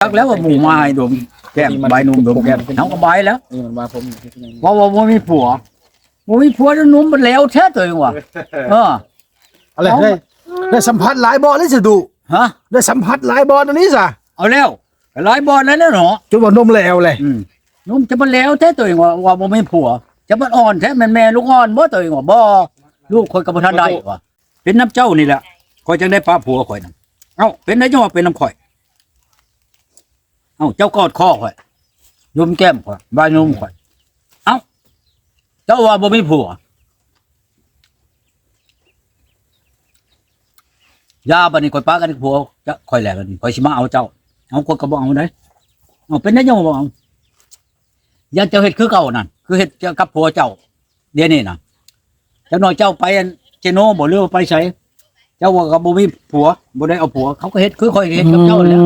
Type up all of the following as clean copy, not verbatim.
ตักแล้วว่าหมู่มาให้ดมแก้มใบนุ่มดมแก้มเฮาก็ใบแล้ว นี่มันว่าผม ว่าบ่มีผัวแล้วนุ่มมันแล้วแท้ตัวเองว่ะอะไรได้สัมผัสหลายบอลเลยสิดู ฮะ ได้สัมผัสหลายบอลอันนี้ซะ เอาแล้วหลายบ่แล้วเนาะ จนว่านมแล้วเลย นุ่มจะมันแล้วแท้ตัวเองว่าบ่มีผัวจะมันอ่อนแท้แม่ลูกอ่อนบ่ตัวเองว่าบ่ลูกคนก็บ่ทันได้ว่ะเป็นน้ำเจ้านี่แหละข่อยจังได้ป้าผัวข่อยนั่นเอ้าเป็นได้จังว่าเป็นน้ำข่อยเอ้าเจ้ากอดคอข่อยยุมแก้มข่อยบายนุ่มข่อยเอ้าเจ้าว่าบ่มีผัวยาบัดนี้ข่อยป้ากันผัวจะข่อยแหละบัดนี้ข่อยสิมาเอาเจ้าเอาคนก็บ่เอาได้เอาเป็นได้จังว่าบ่เอาอย่าเจ้าเฮ็ดคือเก่านั่นคือเฮ็ดกับผัวเจ้าเดี๋ยวนี้น่ะจังน้อยเจ้าไปเจโนบ่หรือว่าไปไสเจ้าว่าก็บ่มีผัวบ่ได้เอาผัวเขาก็เฮ็ดคือข่อยเฮ็ดกับเจ้าแหละ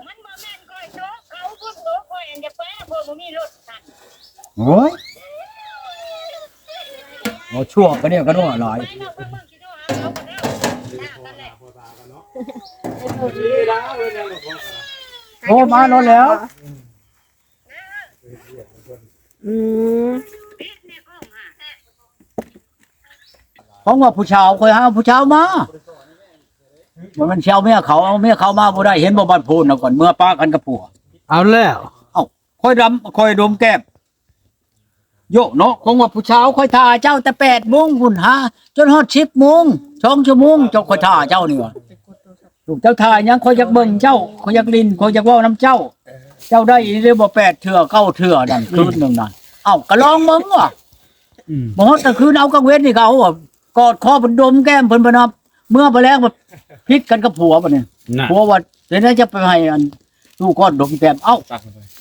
มันบ่แม่นก้อยโจ๊กเขาพวกโจ๊กก้อยอันจะไปพวกบ่มีรถสั่น โอ้ยโอ้ชั่วก็เนี่ยก็นัวหลาย ไปเนาะเพิ่นเบิ่งสิโทรหาเขาก็ได้ด่ากันแหละ โอ้มาแล้วแล้ว ปิดเนี่ยก็มา เพราะว่าผู้ชาวคอยหาผู้ชาวมามันเชาวเมียเขาเอาเมียเขามาบ่ได้เห็นบ่บ้านพูนน่ะก่อนเมื่อป้ากันกับผัว เอาแล้ว เอ้าคอยดมแก้มโยเนาะคงว่าผู้ชาวคอยท่าเจ้าแต่8 โมงพุ่นหาจนฮอด10 โมง2 ชั่วโมงเจ้าคอยท่าเจ้านี่ว่ะลูกเจ้าท่ายังคอยอยากเบิ่งเจ้าคอยอยากลิ้นคอยอยากเว้านํเจ้า เจ้าได้อีหรือบ่8 เทื่อ9 เทื่อนั่นคืนหนึงนั่นเอ้าก็ลองมึงว่ะบ่ฮอดแต่คืนเอากลางเว้นนี่ก็เอาอะกอดคอเพิ่นดมแก้มเพิ่นบ่นับเมื่อไปแล้วแบบพิษกันกับผัวบ่นี่ผัวว่าเดี๋ยวนั้นจะไปให้อันลูกก้อนดมแก้มเอ้า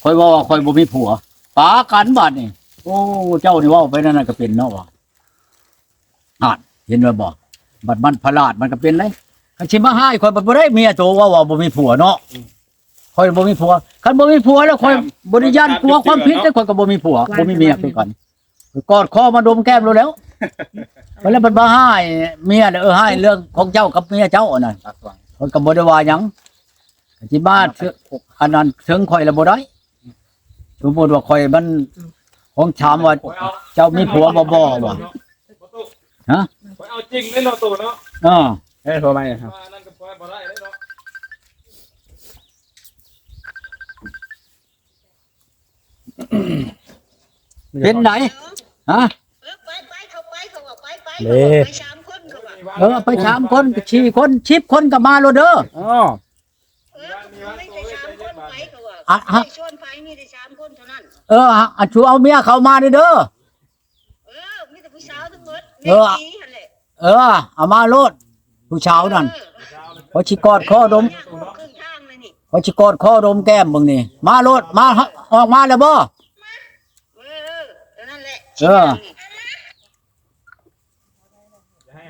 คอยว่าคอยบ่มีผัวปากันบาดนี่โอ้เจ้านี่เว้าไปนั่นน่ะก็เป็นเนาะว่ะเห็นว่าบ่บัดมันพลาดมันก็เป็นเลยคันสิมาให้คอยบ่ได้เมียโตว่าบ่มีผัวเนาะคอยบ่มีผัวคันบ่มีผัวแล้วคอยบ่ได้ย่านกลัวความผิดแต่คอยก็บ่มีผัวบ่มีเมียคือกันกอดคอมาดมแก้มแล้วแล้วมันมาให้เมียให้เรื่องของเจ้ากับเมียเจ้าอันนั้นคอยก็บ่ได้ว่าหยังที่บ้านอันนั้นถึงคอยแล้วบ่ได้สมมุติว่าคอยมันของถามว่าเจ้ามีผัวบ่ว่ะฮะ เอาจริงเลยเนาะตู่เนาะ เฮ้ยโทรมาครับ นั่นก็บ่ได้เลยเนาะ เป็นไหนฮะ ไปเขาไปเขาว่าไปไป3คนเขาว่า ไป3 คน4 คน10 คนก็มาโลดเด้อ อ๋อ ไม่ใช่3คนไปเขาว่าชวนไปมีแต่3คนเท่านั้น อันชูเอาเมียเขามาเด้อ มีแต่ผู้สาวทั้งหมดแม่ดีหั่นแหละ เอามาโลดผู้ชาวนั่นพอชิกอดคอดม ครึ่งทางเลยนี่ พอชิกอดคอดมแก้มมึงนี่มาโลดมาออกมาแล้วบ่ เท่านั้นแหละ อย่า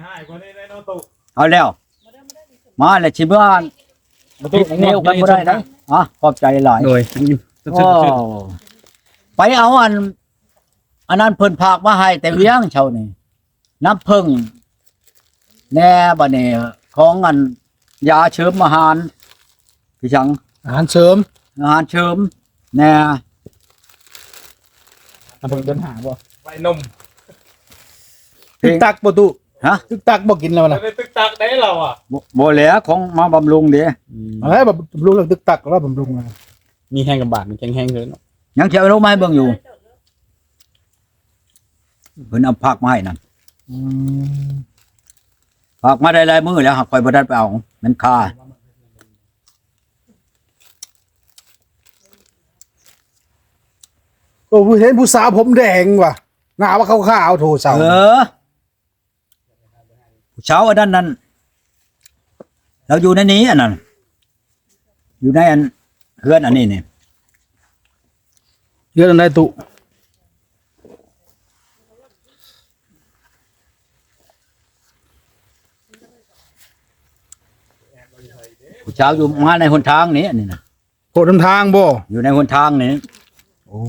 ให้กว่านี้เลยเนาะตู่ เอาแล้วมาแล้วชิบ้านเร็วกันบ่ได้นะขอบใจหลาย โดย โอ้ไปเอาอันนั้นเพิ่นพากมาให้แต่เวียงเช้านี่น้ำผึ้งแน่บัดนี้ของอันยาเชิมอาหารพี่ชัง อาหารเสริม อาหารเชิมแน่ เพิ่งเดินหาบ่ ไปนม ตึกตักบ่ตุ ฮะ ตึกตักบ่กินแล้ว เรา นะ ได้ตึกตักได้เราอ่ะ บ่แหล้วของมาบำรุงเด้ อะไรแบบบำรุงเรื่องตึกตักแล้วบำรุงนะ มีแห้งกับบาดมีแข็งแห้งเลยเนาะ ยังสิเอาลงมาให้เบิ่งอยู่เพิ่นเอาผักมาให้นั่นผักมาได้หลายมื้อแล้วหากข่อยบ่ได้ไปเอามันคา โอ้ผู้เห็นผู้สาวผมแดงว่ะหน้าว่าขาวๆโถสาว ผู้เช้าอันนั้นเราอยู่ในนี้อันนั้นอยู่ในอันเฮือนอันนี้นี่ เยอะอันใดตุ ผู้เช้าอยู่มาในหนทางนี้อันนี้นะ โหดนำทางบ่ อยู่ในหนทางนี้ โ โอ้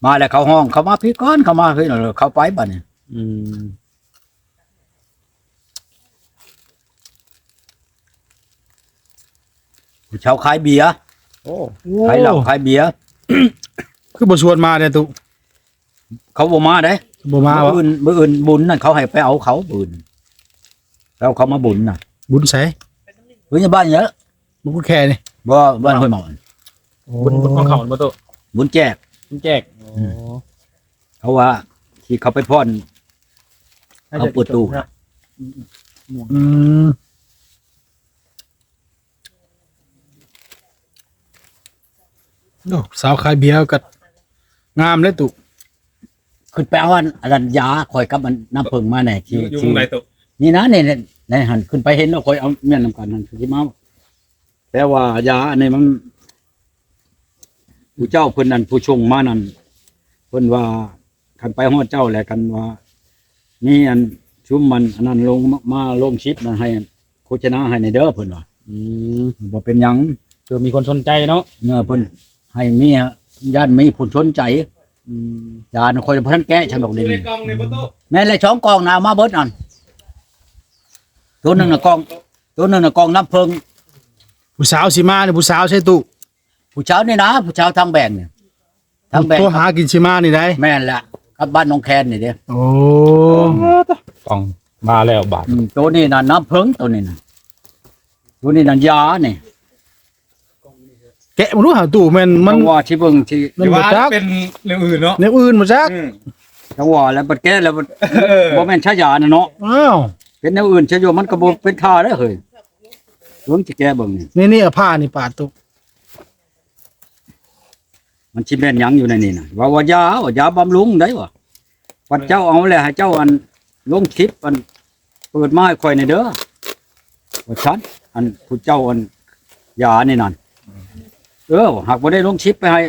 มาแล้วเขาห้องเขามาพี่ก้อนเขามาพี่เขาไปบัดนี้ อืม ผู้เชาวขายเบียร์ โอ้ ขายเหล้าขายเบียร์ คือบ่ชวนมาเด้ตุ เขาบ่มาเด้ บ่มา มื้ วะ ออื่นบุญนั่นเขาให้ไปเอาเขาบุญแล้วเขามาบุญน่ะ บุญใส่ เฮ้ยบ้านเยอะ บ่กูแค่นี่ บ่บ้านห้วยหมอน บุญของเขาบ่ตุ บุญแจก บุญแจกโอ้ เขาว่าที่เขาไปพ่อนเขาเปิดตู้ อืมโอ้สาวขายเบียร์ก็งามเลยตุ ขึ้นไปเอาอันนั้นยาคอยกับมันน้ำเพิงมาแน่ที่ อยู่ ที่ ไหนตุ นี่นะเนี่ยในหันขึ้นไปเห็นแล้วคอยเอาเมียนนำกันนั่นคือที่มาแต่ว่ายาอันนี้มันผู้เจ้าเพิ่นนั่นผู้ชงมานั่นเพิ่นว่าคันไปฮอดเจ้าแหละกันว่านี่อันชุมมันอันนั้นลงมาลงชิปนะให้โฆษณาให้ในเด้อเพิ่นว่า อืม บ่เป็นหยัง คือมีคนสนใจเนาะ เงเพิ่นให้มีญาติมีผู้สนใจ อืม ญาติคนบ่ทันแก้ฉันดอกนี่ ในกล่องในบ่ตุ แม่นเลยสองกองน่ะเอามาเบิดนั่นตัวหนึงน่ะกอง ตัวหนึงน่ะกองน้ำเพิง ผู้สาวสิมานี่ผู้สาวใช่ตุ ผู้เช้านี่นะผู้เช้าทางแบ่งเนี่ยทางแบ่ง ตัวหากินสิมานี่ได้ แม่นแหละกับบ้านน้องแคนนี่เด้ โอ้ กล่องมาแล้วบาท ตัวนี้น่ะน้ำเพิงตัวนี้น่ะตัวนี้น่ะยานี่ แกะบ่รู้หาตู้แม่นมัน จังหวะที่เบิ่งที่ มันบ่จัก เป็นเรื่องอื่นเนาะ แนวอื่นบ่จัก จังหวะแล้วบัดแก้แล้วบัดบ่แม่นชายาน่ะเนาะ อ้าว เป็นแนวอื่นชะโยมันก็บ่เป็นท่าเด้อเฮ้ยเบิ่งสิแก้เบิ่งนี่ นี่เอาผ้านี่ปาดตุ มันสิแม่นหยังอยู่ในนี่น่ะว่ายาบำรุงได้บ่วัดเจ้าเอาแล้วให้เจ้าอันลงคลิปอันเปิดมาให้ข่อยในเด้อว่าฉันอันผู้เจ้าอันยานี่นั่นหากบ่ได้ลงคลิปไปให้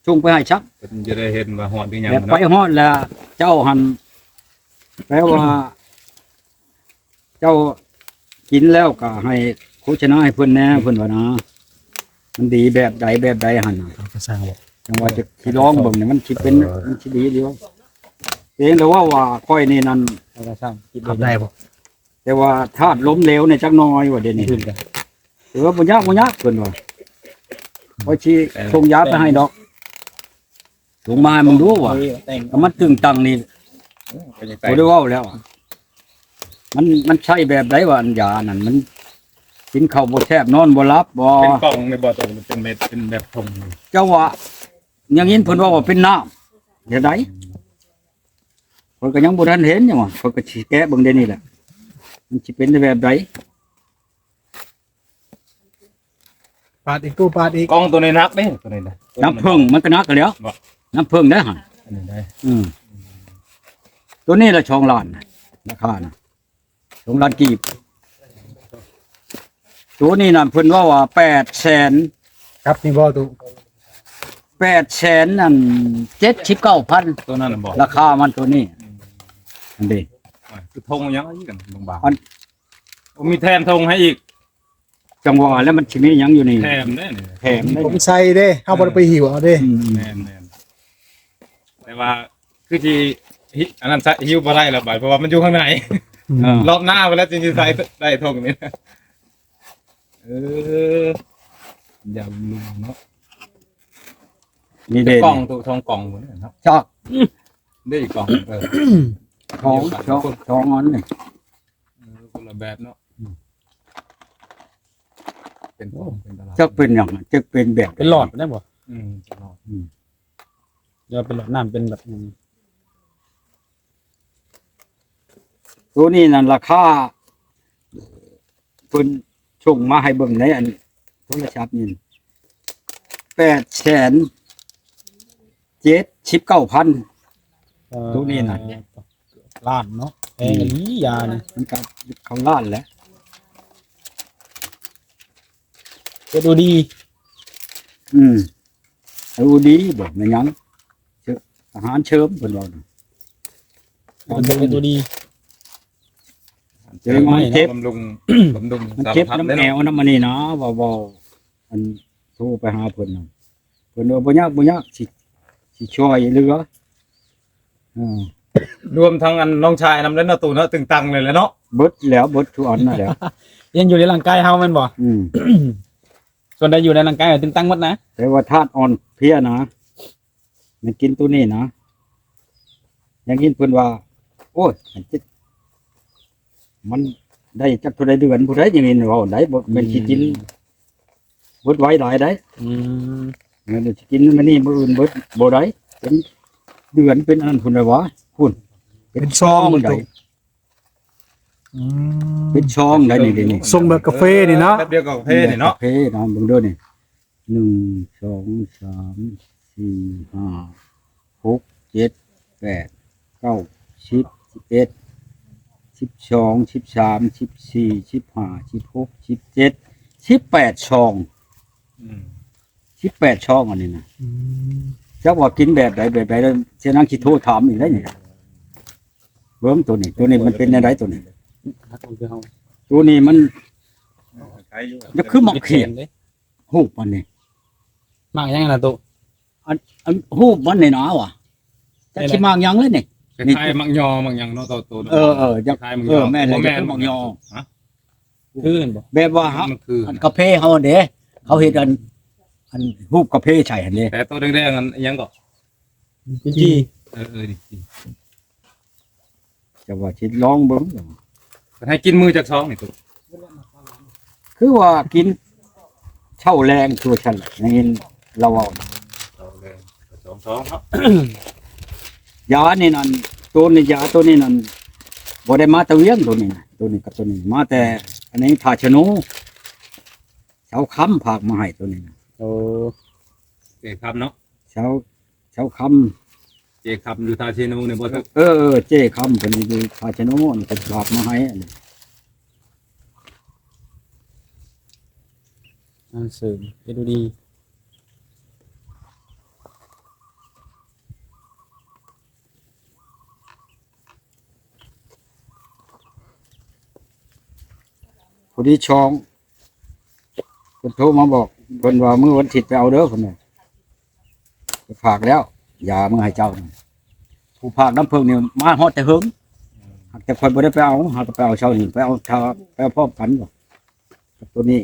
ชงไปให้ชัก เพิ่นจะได้เห็นว่าฮอดคือหยัง แบบไป เนาะ ฮอดแล้วเจ้าหันแปลว่า เจ้ากินแล้วก็ให้โฆษณาให้เพิ่นแหน่เพิ่นว่านะมันดีแบบใดหั่นน่ะ เอาก็สร้างบ่ จังว่าจะสิลองเบิ่งนี่มันสิเป็นมันสิดีดีวะเองแต่ว่าค่อยนี่นั่น เอาก็สร้างคิด ขับได้บ่ แต่ว่าธาตุล้มเหลวเนี่ยจักหน้อยว่าเดี๋ยวนี้ ขึ้นกัน ถือว่าบ่ยากเพิ่นว่าค่อยสิส่งยาไปให้ดอกส่งมาให้มึงดูว่า แต่ง ก็มันตึงตังนี่ ก็ยัง บ่ได้เว้าแล้วอะมันใช่แบบไดว่าอันยานั่นมันกินข้าวบ่แซ่บนอนบ่หลับบ่ เป็นกล่องในบ่ตุเป็นเม็ดเป็นแบบทง เจ้าว่าอย่างนี้เพิ่นว่าเป็นน้ำเดี๋ยวใดเพิ่นก็ยังบ่ทันเห็นหยังว่าเพิ่นก็สิแกะเบิ่งเดี๋ยวนี้แหละมันสิเป็นแบบใด ปาดอีกตู้ปาดอีก กล่องตัวนี้นักเด้ตัวนี้นะ น้ำผึ้งมันก็นักกันแล้ว บ่ น้ำผึ้งได้หั่น อันนี้ได้ ตัวนี้ละ2ล้านราคานะ2ล้านกีบตัวนี้น่ะเพิ่นว่า800,000 ครับนี่บ่ตู้ 800,000นั่น79,000 ตัวนั้นน่ะบ่ ราคามันตัวนี้อันนี้ คือธงยังอีกกันบาง อัน ๆโอ้มีแถมธงให้อีก จังหวะแล้วมันสิมีหยังอยู่นี่ แถมได้นี่ แถมได้ ผมใส่เด้เฮาบ่ได้ไปหิวเอาเด้ แม่นๆแต่ว่าคือที่อันนั้นใส่หิ้วบ่ได้แล้วบาดเพราะว่ามันอยู่ข้างใน รอบหน้าไปแล้วจริงๆใส่ได้ธงนี้นะอย่าลืมเนาะ นี่เด่น กล่องตัวทองกล่องหมดเลยครับ ชอก ได้อีกกล่องทองอันนี่ คนละแบบเนาะเป็นกล่องเป็นตลาด จักเป็นหยังจักเป็นแบบ เป็นหลอดได้บ่เป็นหลอดเดี๋ยวเป็นหลอดน้ำเป็นแบบ ตัวนี้นั่นราคาเพิ่นส่งมาให้เบิ่งในอันโทรศัพท์นี่879,000 ตัวนี้น่ะ ล้านเนาะแพงอียานี่ มันก็เขาล้านแล้ว ก็ดูดี ดูดีบ่แม่นหยังอาหารเชิมเพิ่นว่าน่ะ เป็นดูดี เจอมันเจ็บ บำรุง มันเจ็บน้ำแอวน้ำมันนี่นะเว้าอันโทรไปหาเพิ่นน่ะเพิ่ พิ่นว่าบ่ยากสิช่วยเหลืออ่าร วมทั้งอันน้องชายนำแล้วเนาะตู่เนาะตึงตังเลยแหละเนาะ เบิดแล้วเบิดทุกอันนั่นแหละ ยังอยู่ในร่างกายเฮาแม่นบ่ อืม ส่วนใดอยู่ในร่างกายตึงตังหมดนะ แต่ว่าธาตุอ่อนเพลียนะมันกินตัวนี้นะอย่างนี้เพิ่นว่า โอ้ยอันจิมันได้จักเท่าใดเดือนผู้ใดอย่างนี้เว้าได้บ่แม่นสิกินเบิดไว้หลายได้ อืม แม่นสิกินมื้อนี้มื้ออื่นเบิดบ่ได้เป็นเดือนเป็นอันนั้นพุ่นได้วะพุ่นเป็นช่องได้ อืม เป็นช่องได้นี่ ทรงแบบกาแฟนี่เนาะ แป๊บเดียวก็เพนี่เนาะ เพนะเบิ่งเด้อนี่1 2 3 4 5 6 7 8 9 10 11 12 13 14 15 16 17 18ช่อง อืม 18ช่องอันนี้นะ อืม จักว่ากินแบบใดแล้วเสียนังสิโทรถามอีกได้นี่เบิ่งตัวนี้มันเป็นจังไดตัวนี้ ฮักของคือเฮา ตัวนี้มัน ใช้อยู่ จะคือหมอกเขียน เด้ ฮูบมันนี่ มากยังไงล่ะตุ อันฮูบมันนี่นะว่ะจักสิมากหยังเลยนี่ คล้ายๆมังยอมังหยังเนาะตู่ เออจัก คล้ายๆมัง เอย อ อแม่นเลย แม่น จะคือหมอกยอ ฮะ คือเห็นบ่ แบบว่าฮะ มันคือ อันกาแฟเฮาเด้เขาเฮ็ดอันฮูบกาแฟใช่หั่นเด้ แต่ตัวแดงๆอันยังก็ จี นี่ จะว่าสิลองเบิ่ง ให้กินมือจากท้องนี่ตู่ คือว่ากินเช่าแรงตัวฉันอย่างนี้เราเอา เอาเลยท้องครับ ยานี่นั่นตัวนี้ยาตัวนี้นั่นบ่ได้มาแตะเวียงตัวนี้นะตัวนี้กับตัวนี้มาแต่อันนี้ทาชนูเช้าค้ำผากมาให้ตัวนี้นะ โอ้ เจ๊ครับเนาะ เช้าค้ เจ๊ครับอยู่ทาเชนูเนี่ยบ่ตู่ ำเจ้ค้ำตัวนี้ดูทาชนูนี่เป็นผากมาให้อันนี้ อันเสริมเฮ็ดดูดี พอดีช่องเพิ่นโทรมาบอกเพิ่นว่ามื้อวันอาทิตย์ไปเอาเด้อเพิ่นน่ะไปฝากแล้วยามื้อให้เจ้านี่ผู้ฝากน้ำเพิ่งนี่มาฮอดแต่เฮิงหากแต่คนบ่ได้ไปเอาหากไปเอาเช้านี่ไปเอาเช้าไปเอาพร้อมกันบ่กับตัวนี้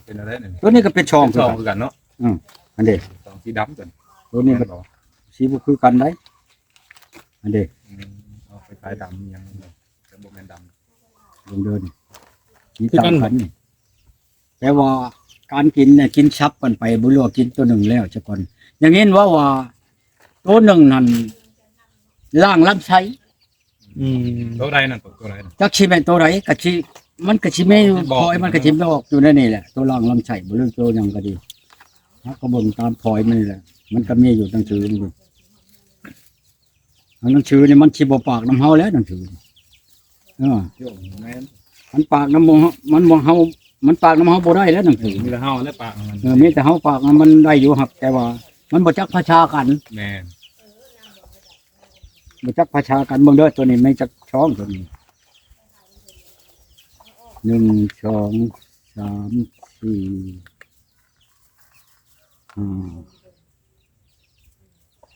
เป็นอะไรเนี่ย ตัวนี้ก็เป็นช่องคือ ท้อง กัน คือกันเนาะ อันเด้ ท้องสีดำกัน ตัวนี้ก็สีบ่คือกันได้อันเด้ เอาไปขายดำยังจะบ่แม่นดำ ลงเดินมีต่างกันนี่แต่ว่าการกินเนี่ยกินชับกันไปบ่รู้ว่ากินตัวหนึ่งแล้วจะก่อน อย่างนี้ว่าตัวหนึ่งนั่นล่างลำไส้ อืม ตัวใดนั่นตัวใดนั่น จักสิแม่นตัวไหนก็สิมันก็สิไม่ บอก พลอยมันก็สิไม่ออกอยู่ในนี่แหละ ตัวล่างลำไส้บ่รู้ตัวหยังก็ดีฮะก็เบิ่งตามพลอยมันนี่แหละ มันก็มีอยู่หนังสือนี่อยู่หนังสือนี่มันสิบ่ปากน้ำเฮาแล้วหนังสือนี่ โยมแม่น มันปากน้ำมันเฮามันปากน้ำเฮาบ่ได้แล้วหนังสือ มีแต่เฮาและปากมัน มีแต่เฮาปากมันได้อยู่ครับ แต่ว่า มันบ่จักภาษากัน แม่น บ่จักภาษากันเบิ่งเด้อตัวนี้ไม่จักช่องตัวนี้1 2 3 4 5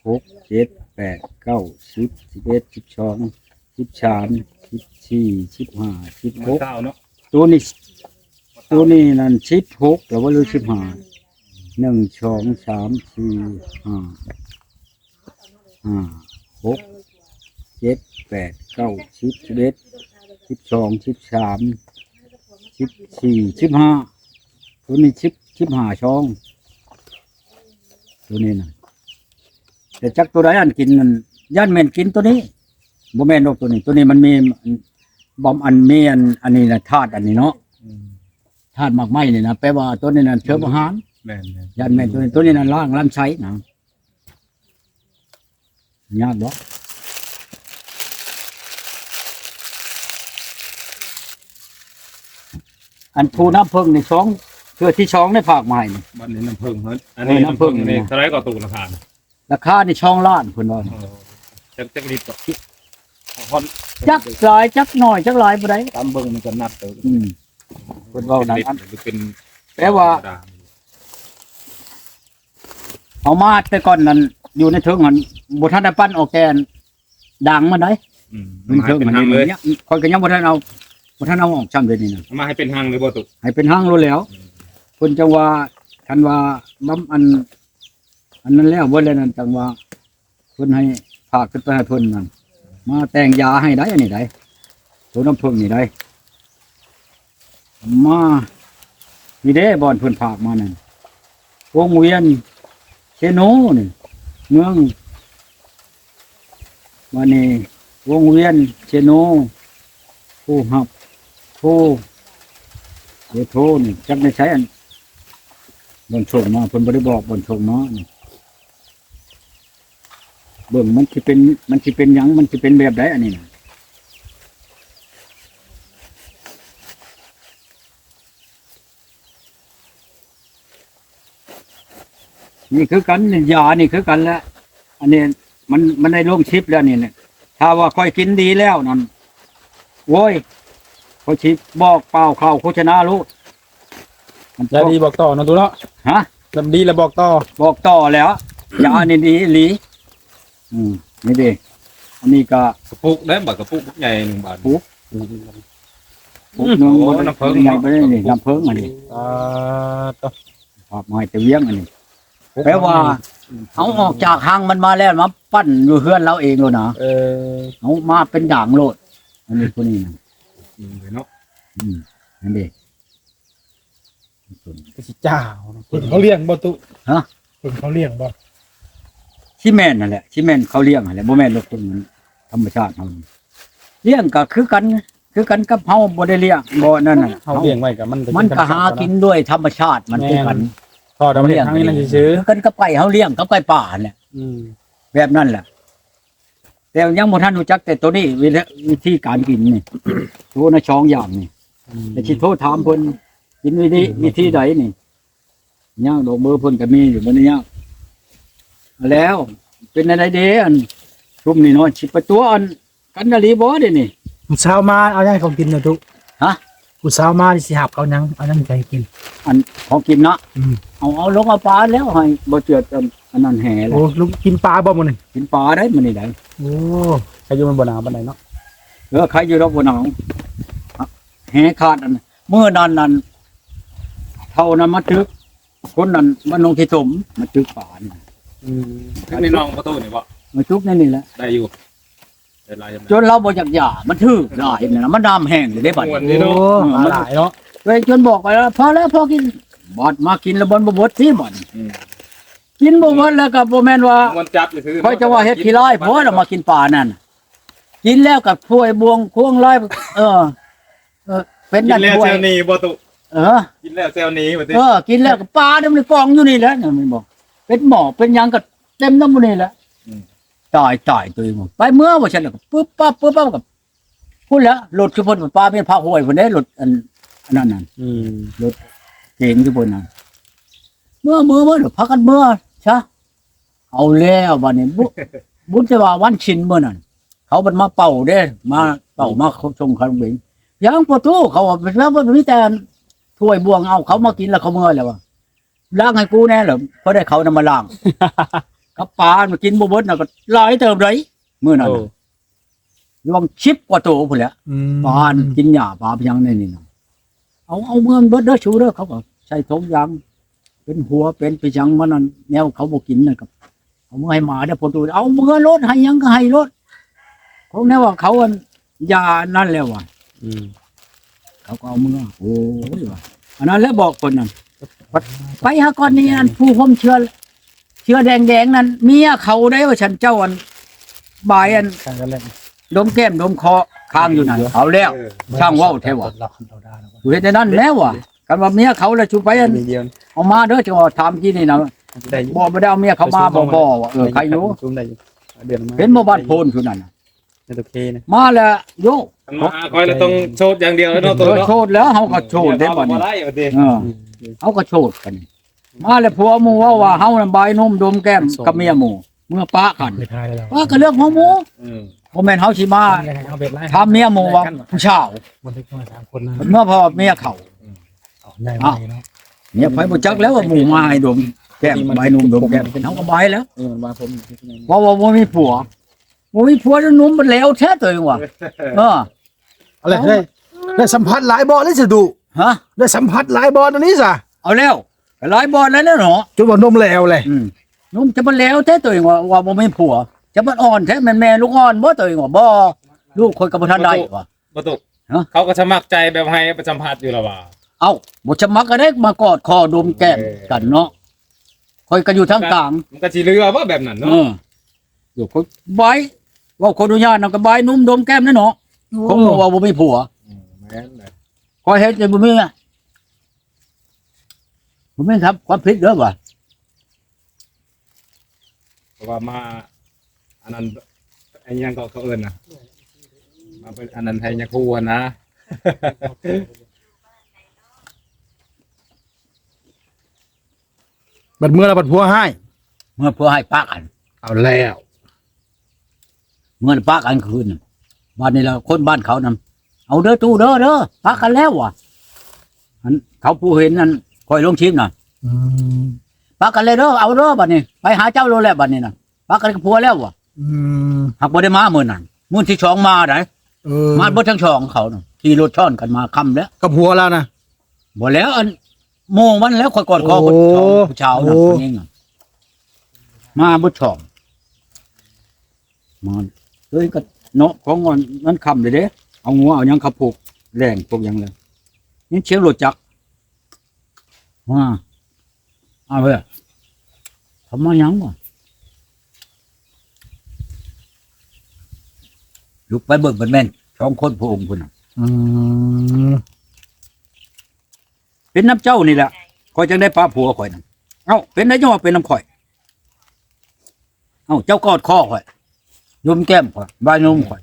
6 7 8 9 10 11 12 13 14 15 มัน 16 เศร้าเนาะ ตัวนี้นั่น16แล้วว่าหรือ15 1 2 3 4 5 6 7 8 9 10 11 12 13 14 15ตัวนี้15ช่องตัวนี้นะแต่จักตัวใดอันกินนั่นย่านแม่นกินตัวนี้บ่แม่นดอกตัวนี้มันมีบอมอันมีอันนี้นะธาตุอันนี้เนาะธาตุหมากไม้นี่นะแปลว่าตัวนี้นั่นเชื้ออาหาร แม่น ย่านแม่นตัวนี้นั่นล่างลำไส้นะยากบ่ อันผู้น้ำเพิ่งในช่องเพื่อที่ช่องในภาคใหม่นี่ บ้านนี้น้ำผึ้งเฮ้ยอันนี้น้ำผึ้งนี่เท่าไรก็ตู่ราคา ราคาในช่องล้านเพิ่นว่า จักลิตรก็ฮอน จักหลายจักน้อยจักหลายบ่ได้ ตามเบิ่งมันก็นับตัว อืม เพิ่นเว้านั้น เป็น แปลว่า เอามาแต่ก่อนนั้นอยู่ในเทิงหันบ่ทันได้ปั้นออกแกนดังมาได้ มาให้เป็นหางเลย นี่คอยก็ยังบ่ทันเอาออกจำเดี๋ยวนี้นะ มาให้เป็นหางเลยบ่ตุ ให้เป็นห้างรู้แล้วเพิ่นจังว่าคันว่าบำอันนั้นแล้วบ่แล้วนั่นจังว่าเพิ่นให้ฝากขึ้นไปให้เพิ่นนั่นมาแต่งยาให้ได้อันนี้ได้ตัวน้ำพึ่งนี่ได้มานี่เด้บ่อนเพิ่นฝากมานั่นวงเวียนเชโนนี่เมืองวันนี้วงเวียนเชโนผู้หับผู้เดี๋ยวโทรนี่จักได้ใช้อันบนส่งมาเพิ่นบ่ได้บอกบนส่งมานี่เบิ่งมันสิเป็นหยังมันสิเป็นแบบใดอันนี้น่ะนี่คือกันนี่ยานี่คือกันแล้วอันนี้มันได้ลงชิปแล้วนี่เนี่ยถ้าว่าค่อยกินดีแล้วนั่นโว้ยค่อยชิปบอกเปล่าเข้าโฆษณาลูกมัน แล้วดีบอกต่อเนาะตุเนาะ ฮะ ลำดีแล้วบอกต่อ บอกต่อแล้วยานี่ดีอีหลีนี่ดิอันนี้ก็ กระปุกได้บ่กระปุกใหญ่1บาท ปุ๊บนึง โอ้ บ่ น้ำเพิง ไงไปได้นี่น้ำเพิงอันนี้ ต่อ ภาพไม้แต่เวียงอันนี้แปลว่าเอาออกจากหางมันมาแล้วมาปั้นอยู่เฮือนเราเองแล้วนะ เอามาเป็นด่างโลดอันนี้คนนี้นะ เนาะ นั่นดิ ก็สิจ้าเพิ่นเขาเลี้ยงบ่ตุ ฮะ เพิ่นเขาเลี้ยงบ่ ชิแม่นนั่นแหละชิแม่นเขาเลี้ยงนั่นแหละบ่แม่นลูกคนมันธรรมชาติเขาเลี้ยงก็คือกันกับเฮาบ่ได้เลี้ยงบ่นั่นน่ะ เขาเลี้ยงไว้ก็มัน มันก็หากินด้วยธรรมชาติมันคือกัน พอเราเลี้ยงทางนี้นั่นซื่อ กันกับไก่เฮาเลี้ยงกับไก่ป่าเนี่ย แบบนั้นแหละแต่ยังบ่ทันรู้จักแต่ตัวนี้วิธีการกินนี่โทรนะช่องอย่างนี่แต่สิโทรถามเพิ่นกินวิธีใดนี่ย่างดอกเบอร์เพิ่นก็มีอยู่บ่ได้ยากแล้วเป็นอะไรเด้อันชุมนี่เนาะสิไปตัวอันกันดาลีบ่เด้นี่ ผู้สาวมาเอายังให้เขากินเนาะตุ ฮะ ผู้สาวมาสิหับเขายังเอายังให้กิน อันของกินเนาะเอาลงเอาปลาแล้วให้บ่เจือดอันนั้นแห่แล้ โอ้ ว ลูกกินปลาบ่มื้อนี้ กินปลาได้มื้อนี้ได้ โอ้ใครอยู่มันบ่หนาวปานใดเนาะ ใครอยู่รอบบ่หนาวแห่ขาดอันมื้อนั้นเท่านั้นมาตึกคนนั้นมันลงที่ถมมาตึกป่านี่ นี่น้องประตูนี่บ่ มาจุกนี่แหละ ได้อยู่ได้หลาย จนเราบ่อยากหย่ามันถือหลายนี่นะมันน้ำแห้งเลยได้บัด ม่วน โอ้ปลาหลายเนาะ ไปจนบอกไปแล้วพอแล้วพอกินบอดมากินแล้วบ่บ่ดที่บ่อนกินบ่หมดแล้วก็บ่แม่นว่า มันจับเลยคือ ค่อยจะว่าเฮ็ดขี้ร้ายเพราะเรามากินปลานั่นกินแล้วกับถ้วยบวงควงร้อยเป็น กิ นั่ น น แล้ว ถ้ว เซ ย ลนี้บ่ตุ กินแล้วเซลนี้บ่ติ กินแล้วก็ปลาเต็มในกองอยู่นี่แหละเนี่ยมันบอกเป็นหมอเป็นหยังก็เต็มน้ำมันนี่แหละตายตัวเองไปเมื่อว่าฉันแล้วก็ปึ๊บปั๊บกับพูดแล้วรถชุบพลปลาเป็นพระห้วยคนได้รถอันนั้นนั่นเก่งชุบพลนั่นเมื่อเดี๋ยวพักกันเมื่อชะเอาแล้ววันนี้บุญจะว่าวันชินเมื่อนั้นเขาบันมาเป่าเด้มาเป่ามาชงขนมเบงยังประตูเขาว่าเป็นแล้วมันมีแต่ถ้วยบวงเอาเขามากินแล้วเขาเมื่อแล้ววะล้างให้กูแน่เหรอเพราะได้เขานำมาล้างกับปลามากินบ่เบิดน่ะก็หลายเติมเลยมื้อนั้นน่ะรวม10กว่าตัวพุ่นแหละปลากินหญ้าปลาเพียงในนี่น่ะเอาเมืองเบิดเด้อชูเด้อเขาก็ใส่ถุงยางเป็นหัวเป็นไปจังมันนั่นแนวเขาบ่กินน่ะครับเอามือให้หมาเด้อพอตัวเอามือรถให้หยังก็ให้รถเขาแน่ว่าเขาอันยานั่นแล้วว่ะเขาก็เอามือโอ้ยว่ะอันนั้นแล้วบอกคนนั้นไปหาก่อนนี่อันผู้ผมเชื่อแดงๆนั้นเมียเขาได้ว่าฉันเจ้าอันบายอันดมแก้มดมคอค้างอยู่นั่นเอาแล้วช่างว่าวแท้ว่ะอยู่ในนั้นแล้วว่ะกันว่าเมียเขาแล้วชูไปอันเอามาเด้อจังว่าถามกี้นี่นะบ่ได้เอาเมียเขามาบ่ว่ะใครอยู่เป็นบ่บ้านโพนคือนั่นมาแล้วโย มาคอยแล้วต้องโชดอย่างเดียวแล้วเนาะตัวเนาะ โชดแล้วเฮาก็โชดได้บัดนี้ ได้บ่ติ เขาก็โชดกันมาแล้วผัวหมู่ว่าเฮาน่ะบายนมดมแก้มกับเมียหมู่เมื่อปะกันปะก็เรื่องของหมู่ บ่แม่นเฮาสิมา เอาเบ็ดไล่ ถามเมียหมู่ว่าผู้ชาว บ่ได้มา3คนนะ เมื่อพอเมียเขา เอาใหญ่มาเนาะ เมียไปบ่จักแล้วว่าหมู่มาให้ดมแก้มใบหนุ่มดมแก้มเฮาก็ใบแล้ว นี่มันว่าผม ว่าบ่มีผัวบ่มีผัวแล้วหนุ่มมันแล้วแท้ตัวเองว่ะอะไรได้สัมผัสหลายบ่เลยสิดุ ฮะ ได้สัมผัสหลายบ่อันนี้ซะ เอาแล้วหลายบ่แล้วเนาะ จนว่านมแล้วเลย นุ่มจะมันแล้วแท้ตัวเองว่าบ่มีผัวจะมันอ่อนแท้แม่ลูกอ่อนบ่ตัวเองว่าบ่ลูกคนก็บ่ทันได้ว่ะ บ่ตุกเขาก็สมัครใจแบบให้ประสัมผัสอยู่แล้วว่า เอ้าบ่จะมักก็ได้มากอดคอดมแก้มกันเนาะคอยก็อยู่ทางกลาง มันก็สิเรือว่าแบบนั้นเนาะ อยู่คนบายว่าคนอนุญาตนำก็บายนุ่มดมแก้มนั่นเนาะคงว่าบ่มีผัว แม่นเลย คอยเฮ็ดจะบ่มีอ่ะบ่มีครับความผิดเด้อว่ะ เพราะว่ามาอันนั้นไอ้ยังก็เขาเอิ้นน่ะมาเป็นอันนั้นให้ยาคูอะนะ บัดเมื่อแล้วบัดผัวให้ เมื่อผัวให้ปากกัน เอาแล้ว เมื่อปากกันคืนน่ะบ้านนี้ละคนบ้านเขานำเอาเด้อตู้เด้อปากกันแล้วว่ะอันเขาผู้เห็นนั่นคอยลงชิมน่ะ อืม ปากกันเลยเด้อเอาเด้อบัดนี้ไปหาเจ้าโลแล้วบัดนี้น่ะปากกันกับผัวแล้วว่ะ อืม หักบ่ได้มามื้อนั้นมื้อที่สองมาได้ มาเบิดทั้งสองเขาน่ะขี่รถช้อนกันมาค่ำแล้ว กับผัวแล้วนะ บ่แล้วอันโมงวันแล้วค่อยกอดคอคนสองผู้ชาวน่ะคนนี้น่ะมาเบิดช่องมาเฮ้ยก็เนาะของวันนั้นค่ำเลยเด้เอางัวเอาหยังขับผูกแรงพวกหยังเลยนี่เชียงรถจักรว่าเอาเว้ยทำมาหยังวะลุกไปเบิกเบิดแม่นสองคนพระองค์พุ่นน่ะ อืม เป็นน้ำเจ้านี่แหละคอยจังได้ปลาผัวข่อยนั่นเอ้าเป็นได้จังว่าเป็นน้ำข่อยเอ้าเจ้ากอดคอข่อยยมแก้มข่อยบายนมข่อย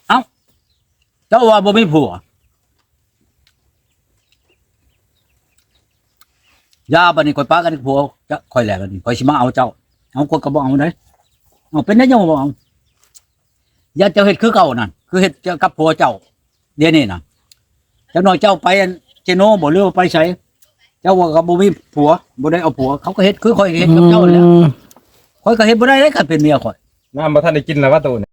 เอ้าเจ้าว่าบ่มีผัวยาบัดนี้ข่อยปากันกับผัวจะข่อยแหลกกันนี่ข่อยสิมาเอาเจ้าเอาคนก็บ่เอาได้เอาเป็นได้จังว่าบ่เอาอย่าเจ้าเฮ็ดคือเก่านั่นคือเฮ็ดกับผัวเจ้าเดี๋ยวนี้น่ะจักหน่อยเจ้าไปอันเจโนบ่หรือว่าไปไสเจ้าว่าก็บ่มีผัวบ่ได้เอาผัวเขาก็เฮ็ดคือข่อยเฮ็ดกับเจ้าแหล้วข่อยก็เฮ็ดบ่ได้เด้คันเป็นเมียข่อย น้ำบ่ทันได้กินแล้วว่าตูน